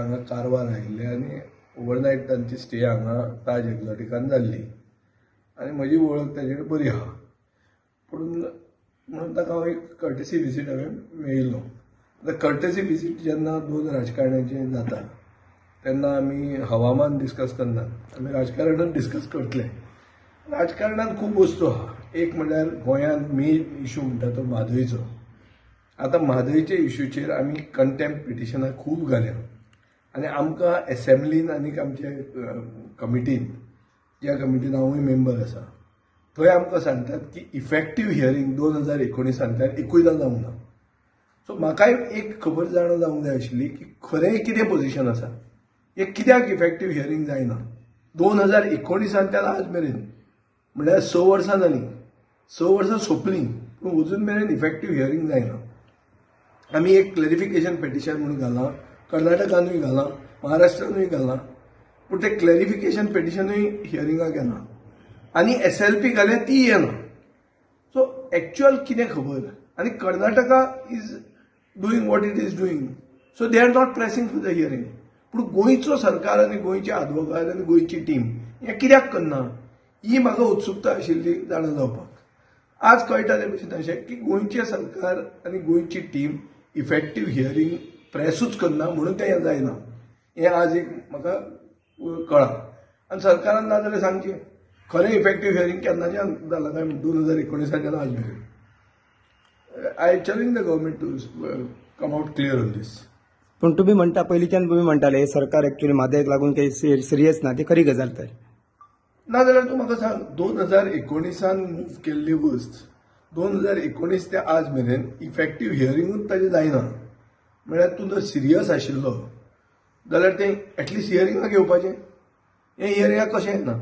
हांगा कारवार आयिल्ले आनी ओवरनायट तांची स्टे हांगा ताज एक्झॉटिकान जाल्ली आनी म्हजी वळख ताचे कडेन बरी आहा. म्हणून ताका हांव एक कर्टेसी विजीट हांवें मेळिल्लो. आतां कर्टेसी विजीट जेन्ना दोन राजकारण्यांचे जाता तेन्ना आमी हवामान डिस्कस करनात, आमी राजकारणान डिस्कस करतले. राजकारणान खूब वस्तू आहा. एक म्हणल्यार गोंयांत मेन इशू म्हणटा तो म्हादयचो. आतां म्हादयचे इशूचेर आमी कंटेम्प्ट पिटिशनां खूब घाल्या आनी आमकां एसेंब्लीन आनीक आमचे कमिटीन, ज्या कमिटीन हांवूय मेंबर आसा, थंय आमकां सांगतात की इफेक्टीव हियरींग 2019 एकूयदां जावंक ना. सो म्हाकाय एक खबर जाणो जावंक जाय आशिल्ली की खरें कितें पोजिशन आसा, हे कित्याक इफेक्टीव हियरींग जायना. 2019 आज मेरेन म्हळ्यार 6 वर्सां जालीं, 6 वर्सां सोंपलीं, पूण अजून मेरेन इफेक्टीव हियरींग जायना. आमी एक क्लॅरिफिकेशन पिटिशन म्हणून घालां, कर्नाटकानूय घालां, महाराष्ट्रानूय घालां, पूण तें क्लॅरिफिकेशन पिटिशनूय हियरिंगाक येना आनी SLP घालें ती येना. सो एक्चुअल कितें खबर. आनी Karnataka is doing what it is doing, so they are not pressing for the hearing. पूण गोंयचो सरकार आनी गोंयचे आदवोगाद आनी गोंयची टीम हें कित्याक करना, ही म्हाका उत्सुकता आशिल्ली जाणा जावपाक. आज कळटा ते भशेन अशें की गोंयचे सरकार आनी गोंयची टीम इफेक्टीव हियरींग प्रेसूच करना म्हणून तें हें जायना. हें आज एक म्हाका कळ्ळां. आनी सरकारान ना जाल्यार सांगचें खरें इफेक्टीव हियरींग केन्नाच्यान जालां काय 2019 आज मेरेन. I challenge the government to come out clear on this. पण तुम्ही म्हणटा पयलींच्यान तुम्ही म्हणटाले सरकार एक्चुअली म्हादयक लागून काही सिरियस ना, ती खरी गजाल तर ना जाल्यार तूं म्हाका सांग 2019 मूव केल्ली वस्त 2019 ते आज मेरेन इफेक्टीव हियरिंगूच ताजें जायना. म्हळ्यार तूं जर सिरियस आशिल्लो जाल्यार तें एटलिस्ट हियरिंगाक येवपाचें. हें हियरिंगाक कशें येना.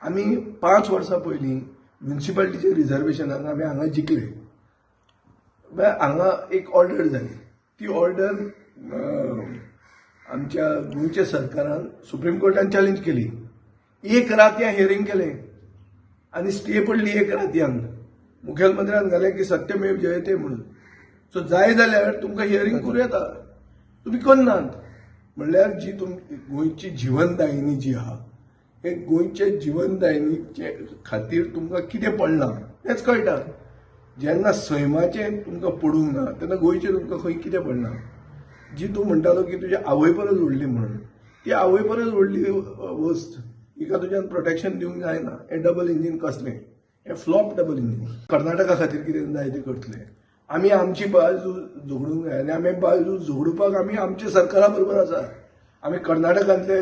आमी 5 वर्सां पयलीं म्युनिसिपालिटीच्या रिजर्वेशनाक आमी हांगा जिखले. हांगा एक ऑर्डर जाली. ती ऑर्डर आमच्या गोंयच्या सरकारान सुप्रीम कोर्टान चॅलेंज केली. एक रात हें हियरिंग केलें आनी स्टे पडली एक रातयांक. मुखेलमंत्र्यान घालें की सत्यमेव जयते म्हणून. सो जाय जाल्यार तुमकां हियरिंग करूं येता, तुमी करनात. म्हणल्यार जी गोंयची जिवनदायिनी जी आहा, हे गोंयचे जिवनदायिनीचे खातीर तुमकां कितें पडलां हेंच कळटा. जेन्ना सैमाचें तुमकां पडूंक ना तेन्ना गोंयचें तुमकां खंय कितें पडना. जी तूं म्हणटालो की तुज्या आवय परस व्हडली म्हणून, ती आवय परस व्हडली वस्त हिका तुज्यान प्रोटेक्शन दिवंक जायना. हें डबल इंजीन कसलें, हें फ्लॉप डबल इंजीन. कर्नाटका खातीर कितें जाय तें करतले. आमी आमची बाजू झगडूंक जाय आनी आमी बाजू झगडपाक आमी आमच्या सरकारा बरोबर आसा. आमी कर्नाटकांतले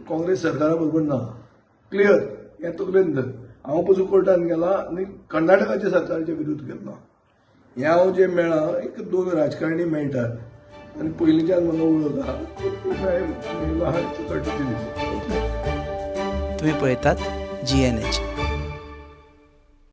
काँग्रेस सरकारा बरोबर ना. क्लियर. हें तकलेन धर. हांव पसून कोर्टान गेलां आनी कर्नाटकाच्या सरकाराच्या विरुद्ध गेलो. हें हांव जें मेळ्ळां एक 2 राजकारणी मेळटात आनी पयलींच्यान म्हाका वळख आहा. तुम्ही पळयतात GNH.